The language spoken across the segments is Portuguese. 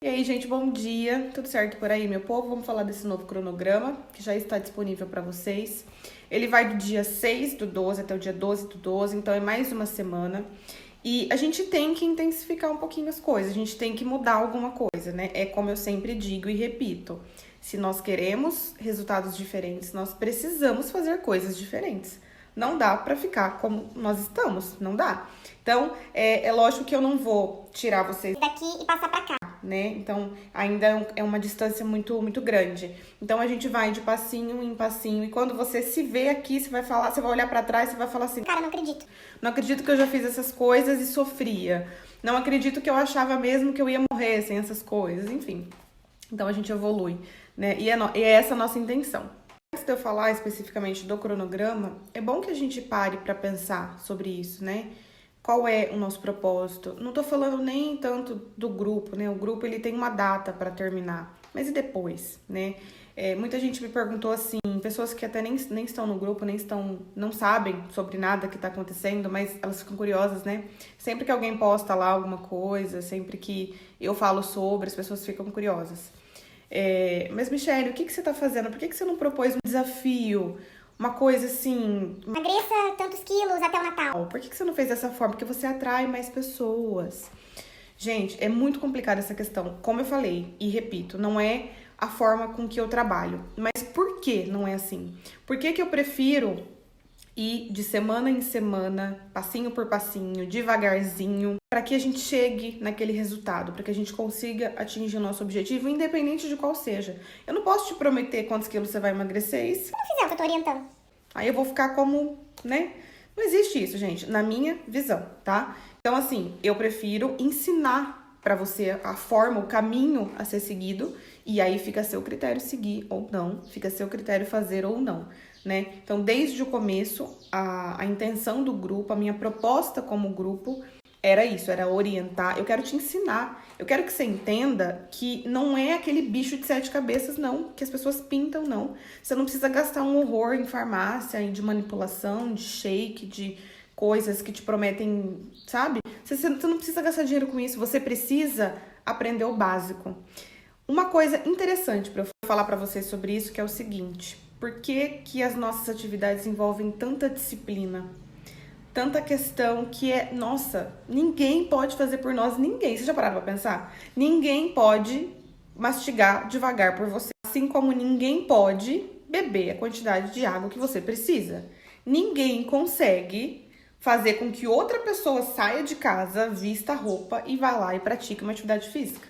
E aí, gente, bom dia. Tudo certo por aí, meu povo? Vamos falar desse novo cronograma que já está disponível para vocês. Ele vai do dia 6 do 12 até o dia 12 do 12, então é mais uma semana. E a gente tem que intensificar um pouquinho as coisas, a gente tem que mudar alguma coisa, né? É como eu sempre digo e repito: se nós queremos resultados diferentes, nós precisamos fazer coisas diferentes. Não dá para ficar como nós estamos, não dá. Então, é lógico que eu não vou tirar vocês daqui e passar pra cá, né? Então, ainda é uma distância muito, muito grande. Então, a gente vai de passinho em passinho. E quando você se vê aqui, você vai falar, você vai olhar pra trás, você vai falar assim: cara, não acredito. Não acredito que eu já fiz essas coisas e sofria. Não acredito que eu achava mesmo que eu ia morrer sem essas coisas. Enfim. Então, a gente evolui, né? E é essa a nossa intenção. Antes de eu falar especificamente do cronograma, é bom que a gente pare pra pensar sobre isso, né? Qual é o nosso propósito? Não tô falando nem tanto do grupo, né? O grupo, ele tem uma data para terminar. Mas e depois, né? Muita gente me perguntou assim, pessoas que até nem estão no grupo, não sabem sobre nada que tá acontecendo, mas elas ficam curiosas, né? Sempre que alguém posta lá alguma coisa, sempre que eu falo sobre, as pessoas ficam curiosas. Mas, Michele, o que você tá fazendo? Por que você não propôs um desafio? Uma coisa assim, Emagreça tantos quilos até o Natal. por que você não fez dessa forma? Porque você atrai mais pessoas. Gente, é muito complicada essa questão. Como eu falei e repito, não é a forma com que eu trabalho. Mas por que não é assim? Por que eu prefiro ir de semana em semana, passinho por passinho, devagarzinho, para que a gente chegue naquele resultado, para que a gente consiga atingir o nosso objetivo, independente de qual seja. Eu não posso te prometer quantos quilos você vai emagrecer e Se não fizer o que eu tô orientando. aí eu vou ficar como, né? Não existe isso, gente, na minha visão, tá? Então, assim, eu prefiro ensinar pra você a forma, o caminho a ser seguido, e aí fica a seu critério seguir ou não, fica a seu critério fazer ou não, né? Então, desde o começo, a intenção do grupo, a minha proposta como grupo era isso, era orientar. Eu quero te ensinar, eu quero que você entenda que não é aquele bicho de 7 cabeças, não, que as pessoas pintam, não. Você não precisa gastar um horror em farmácia, de manipulação, de shake, de coisas que te prometem, sabe? Você não precisa gastar dinheiro com isso, você precisa aprender o básico. Uma coisa interessante para eu falar para vocês sobre isso, que é o seguinte: por que as nossas atividades envolvem tanta disciplina? Tanta questão que nossa, ninguém pode fazer por nós, ninguém. Vocês já pararam pra pensar? Ninguém pode mastigar devagar por você. Assim como ninguém pode beber a quantidade de água que você precisa. Ninguém consegue fazer com que outra pessoa saia de casa, vista a roupa e vá lá e pratique uma atividade física.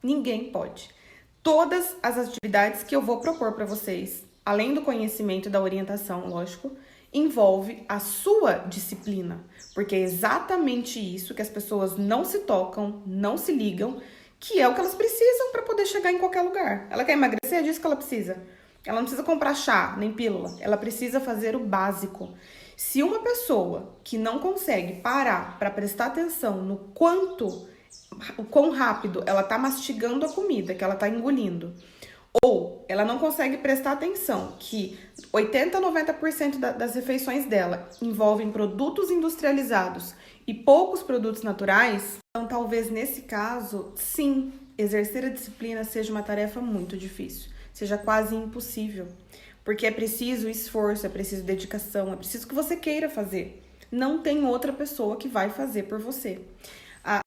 Ninguém pode. Todas as atividades que eu vou propor para vocês, além do conhecimento e da orientação, lógico, envolve a sua disciplina, porque é exatamente isso que as pessoas não se tocam, não se ligam, que é o que elas precisam para poder chegar em qualquer lugar. Ela quer emagrecer, é disso que ela precisa. Ela não precisa comprar chá, nem pílula, ela precisa fazer o básico. Se uma pessoa que não consegue parar para prestar atenção no o quão rápido ela tá mastigando a comida, que ela tá engolindo, ou ela não consegue prestar atenção que 80 a 90% das refeições dela envolvem produtos industrializados e poucos produtos naturais, então talvez nesse caso, sim, exercer a disciplina seja uma tarefa muito difícil, seja quase impossível, porque é preciso esforço, é preciso dedicação, é preciso que você queira fazer. Não tem outra pessoa que vai fazer por você.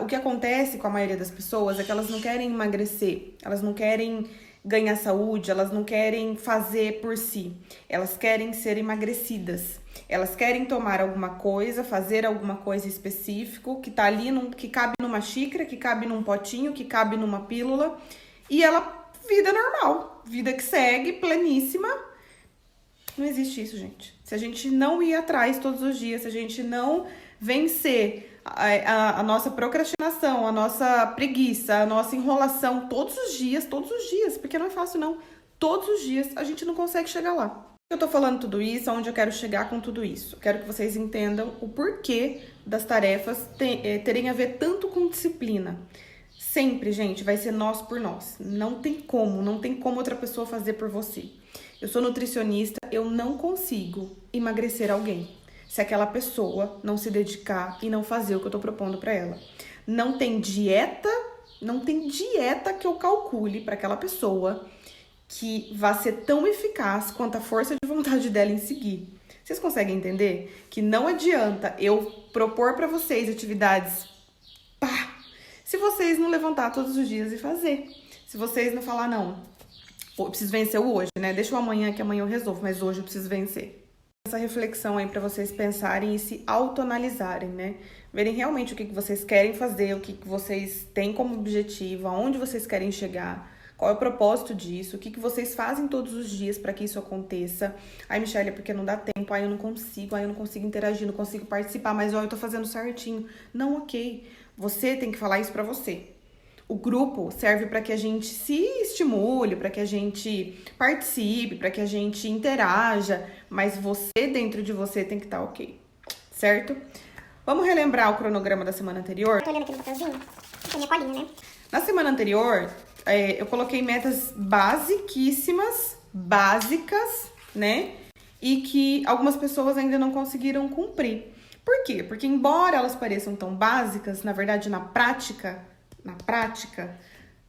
O que acontece com a maioria das pessoas é que elas não querem emagrecer, elas não querem ganhar saúde, elas não querem fazer por si, elas querem ser emagrecidas, elas querem tomar alguma coisa, fazer alguma coisa específico que tá ali, que cabe numa xícara, que cabe num potinho, que cabe numa pílula, e vida normal, vida que segue, pleníssima. Não existe isso, gente. Se a gente não ir atrás todos os dias, se a gente não vencer a nossa procrastinação, a nossa preguiça, a nossa enrolação todos os dias, porque não é fácil não. Todos os dias a gente não consegue chegar lá. Eu tô falando tudo isso, aonde eu quero chegar com tudo isso. Eu quero que vocês entendam o porquê das tarefas terem a ver tanto com disciplina. Sempre, gente, vai ser nós por nós. Não tem como outra pessoa fazer por você. Eu sou nutricionista, eu não consigo emagrecer alguém se aquela pessoa não se dedicar e não fazer o que eu tô propondo pra ela. Não tem dieta Não tem dieta que eu calcule para aquela pessoa que vá ser tão eficaz quanto a força de vontade dela em seguir. Vocês conseguem entender? Que não adianta eu propor para vocês atividades, se vocês não levantar todos os dias e fazer. Se vocês não falar, não, eu preciso vencer o hoje, né? Deixa o amanhã que amanhã eu resolvo, mas hoje eu preciso vencer. Essa reflexão aí para vocês pensarem e se autoanalisarem, né? Verem realmente o que vocês querem fazer, o que vocês têm como objetivo, aonde vocês querem chegar, qual é o propósito disso, o que vocês fazem todos os dias para que isso aconteça. Ai, Michelle, é porque não dá tempo, ai, eu não consigo interagir, não consigo participar, mas ó, eu tô fazendo certinho. Não, ok. Você tem que falar isso para você. O grupo serve para que a gente se estimule, para que a gente participe, para que a gente interaja, mas você, dentro de você, tem que estar ok, certo? Vamos relembrar o cronograma da semana anterior? Tô olhando aqui no papelzinho, tem minha colinha, né? Na semana anterior, eu coloquei metas básicas, né? E que algumas pessoas ainda não conseguiram cumprir. Por quê? Porque embora elas pareçam tão básicas, na verdade, na prática,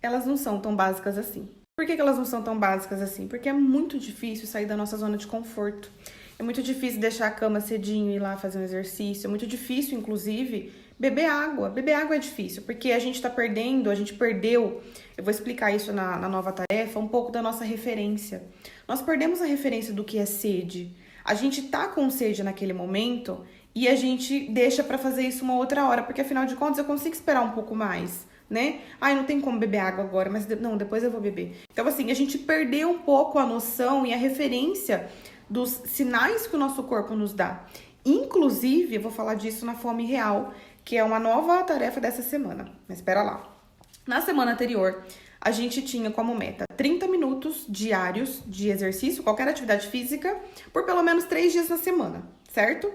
elas não são tão básicas assim. Por que elas não são tão básicas assim? Porque é muito difícil sair da nossa zona de conforto. É muito difícil deixar a cama cedinho e ir lá fazer um exercício. É muito difícil, inclusive, beber água. Beber água é difícil, porque a gente perdeu, eu vou explicar isso na nova tarefa, um pouco da nossa referência. Nós perdemos a referência do que é sede. A gente tá com sede naquele momento e a gente deixa pra fazer isso uma outra hora, porque afinal de contas eu consigo esperar um pouco mais, né? Ai, não tem como beber água agora, mas não, depois eu vou beber. Então, assim, a gente perdeu um pouco a noção e a referência dos sinais que o nosso corpo nos dá. Inclusive, eu vou falar disso na Fome Real, que é uma nova tarefa dessa semana. Mas espera lá. Na semana anterior, a gente tinha como meta 30 minutos diários de exercício, qualquer atividade física, por pelo menos 3 dias na semana, certo?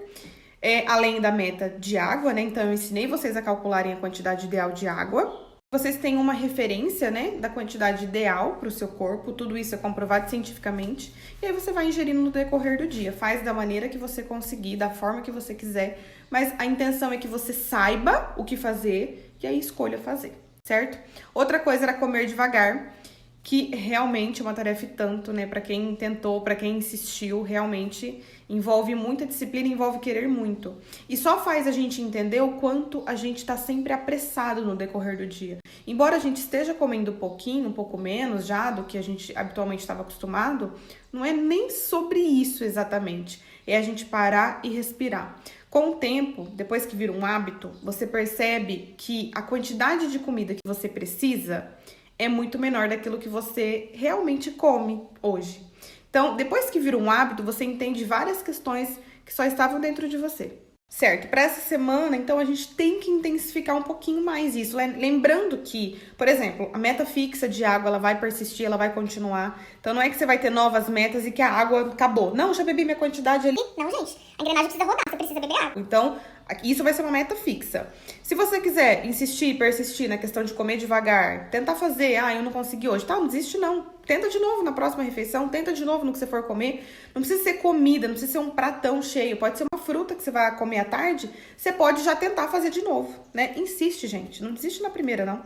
Além da meta de água, né? Então, eu ensinei vocês a calcularem a quantidade ideal de água. Vocês têm uma referência, né, da quantidade ideal para o seu corpo. Tudo isso é comprovado cientificamente. E aí você vai ingerindo no decorrer do dia. Faz da maneira que você conseguir, da forma que você quiser. Mas a intenção é que você saiba o que fazer e aí escolha fazer, certo? Outra coisa era comer devagar, que realmente é uma tarefa e tanto, né? Para quem tentou, para quem insistiu, realmente envolve muita disciplina, envolve querer muito. E só faz a gente entender o quanto a gente está sempre apressado no decorrer do dia. Embora a gente esteja comendo um pouco menos já do que a gente habitualmente estava acostumado, não é nem sobre isso exatamente. É a gente parar e respirar. Com o tempo, depois que vira um hábito, você percebe que a quantidade de comida que você precisa é muito menor daquilo que você realmente come hoje. Então, depois que vira um hábito, você entende várias questões que só estavam dentro de você. Certo? Para essa semana, então, a gente tem que intensificar um pouquinho mais isso. Lembrando que, por exemplo, a meta fixa de água, ela vai persistir, ela vai continuar. Então, não é que você vai ter novas metas e que a água acabou. Não, já bebi minha quantidade ali. Não, gente, a engrenagem precisa rodar, você precisa beber água. Então, isso vai ser uma meta fixa. Se você quiser insistir, persistir na questão de comer devagar, tentar fazer, eu não consegui hoje, tá? Não desiste não. Tenta de novo na próxima refeição, tenta de novo no que você for comer. Não precisa ser comida, não precisa ser um pratão cheio. Pode ser uma fruta que você vai comer à tarde, você pode já tentar fazer de novo, né? Insiste, gente. Não desiste na primeira, não.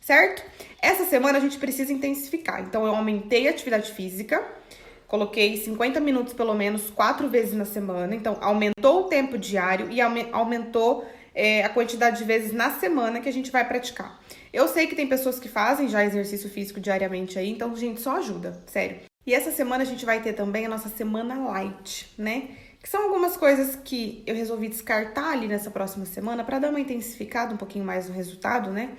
Certo? Essa semana a gente precisa intensificar. Então, eu aumentei a atividade física. Coloquei 50 minutos, pelo menos, 4 vezes na semana. Então, aumentou o tempo diário e aumentou a quantidade de vezes na semana que a gente vai praticar. Eu sei que tem pessoas que fazem já exercício físico diariamente aí, então, gente, só ajuda, sério. E essa semana a gente vai ter também a nossa semana light, né? Que são algumas coisas que eu resolvi descartar ali nessa próxima semana para dar uma intensificada um pouquinho mais no resultado, né?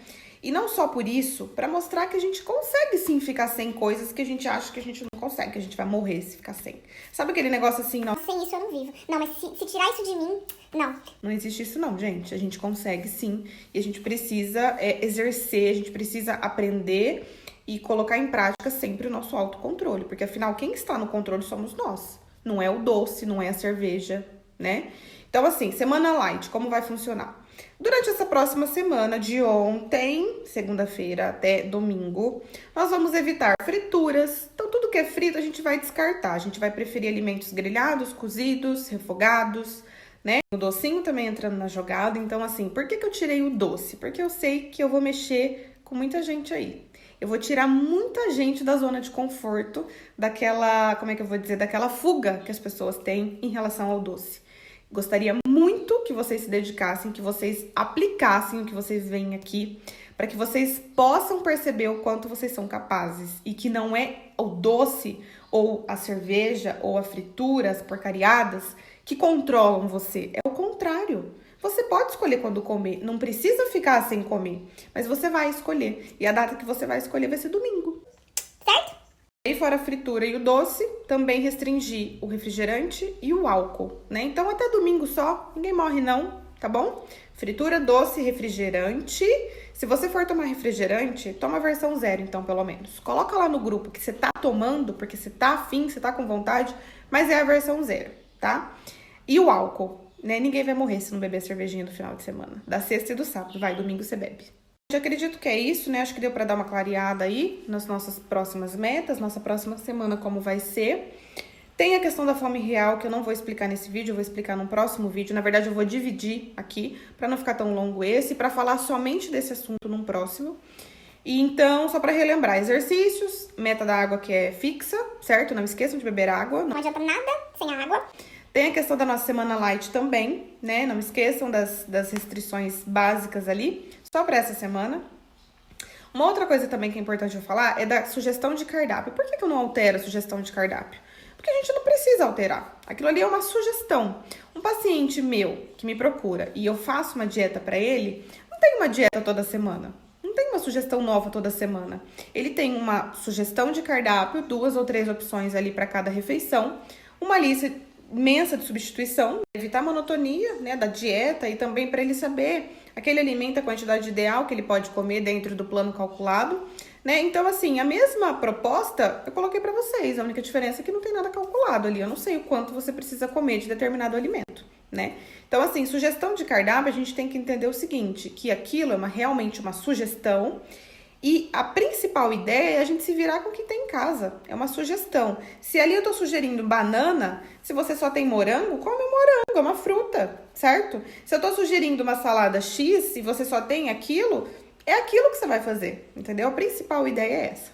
E não só por isso, para mostrar que a gente consegue sim ficar sem coisas que a gente acha que a gente não consegue, que a gente vai morrer se ficar sem. Sabe aquele negócio assim, não? Sem isso eu não vivo. Não, mas se tirar isso de mim, não. Não existe isso não, gente. A gente consegue sim. E a gente precisa exercer, a gente precisa aprender e colocar em prática sempre o nosso autocontrole. Porque afinal, quem está no controle somos nós. Não é o doce, não é a cerveja, né? Então assim, semana light, como vai funcionar? Durante essa próxima semana, de ontem, segunda-feira até domingo, nós vamos evitar frituras. Então, tudo que é frito a gente vai descartar. A gente vai preferir alimentos grelhados, cozidos, refogados, né? O docinho também entrando na jogada. Então, assim, por que eu tirei o doce? Porque eu sei que eu vou mexer com muita gente aí. Eu vou tirar muita gente da zona de conforto, daquela, como é que eu vou dizer, daquela fuga que as pessoas têm em relação ao doce. Gostaria muito que vocês se dedicassem, que vocês aplicassem o que vocês veem aqui, para que vocês possam perceber o quanto vocês são capazes e que não é o doce ou a cerveja ou a fritura, as porcariadas que controlam você. É o contrário. Você pode escolher quando comer, não precisa ficar sem comer, mas você vai escolher. E a data que você vai escolher vai ser domingo. Certo? E fora a fritura e o doce, também restringir o refrigerante e o álcool, né? Então até domingo só, ninguém morre não, tá bom? Fritura, doce, refrigerante. Se você for tomar refrigerante, toma a versão 0 então, pelo menos. Coloca lá no grupo que você tá tomando, porque você tá afim, você tá com vontade, mas é a versão 0, tá? E o álcool, né? Ninguém vai morrer se não beber cervejinha no final de semana. Da sexta e do sábado, vai, domingo você bebe. Eu acredito que é isso, né? Acho que deu pra dar uma clareada aí nas nossas próximas metas, nossa próxima semana como vai ser. Tem a questão da fome real, que eu não vou explicar nesse vídeo, eu vou explicar num próximo vídeo. Na verdade, eu vou dividir aqui, pra não ficar tão longo esse, pra falar somente desse assunto num próximo. E então, só pra relembrar, exercícios, meta da água que é fixa, certo? Não esqueçam de beber água. Não adianta nada sem água. Tem a questão da nossa semana light também, né? Não esqueçam das restrições básicas ali, só para essa semana. Uma outra coisa também que é importante eu falar é da sugestão de cardápio. Por que eu não altero a sugestão de cardápio? Porque a gente não precisa alterar. Aquilo ali é uma sugestão. Um paciente meu que me procura e eu faço uma dieta para ele, não tem uma dieta toda semana. Não tem uma sugestão nova toda semana. Ele tem uma sugestão de cardápio, 2 ou 3 opções ali para cada refeição, uma lista imensa de substituição, evitar a monotonia, né, da dieta e também para ele saber aquele alimento, a quantidade ideal que ele pode comer dentro do plano calculado, né? Então, assim, a mesma proposta eu coloquei para vocês, a única diferença é que não tem nada calculado ali, eu não sei o quanto você precisa comer de determinado alimento, né? Então, assim, sugestão de cardápio, a gente tem que entender o seguinte, que aquilo é realmente uma sugestão. E a principal ideia é a gente se virar com o que tem em casa. É uma sugestão. Se ali eu tô sugerindo banana, se você só tem morango, come o morango, é uma fruta, certo? Se eu tô sugerindo uma salada X e você só tem aquilo, é aquilo que você vai fazer, entendeu? A principal ideia é essa.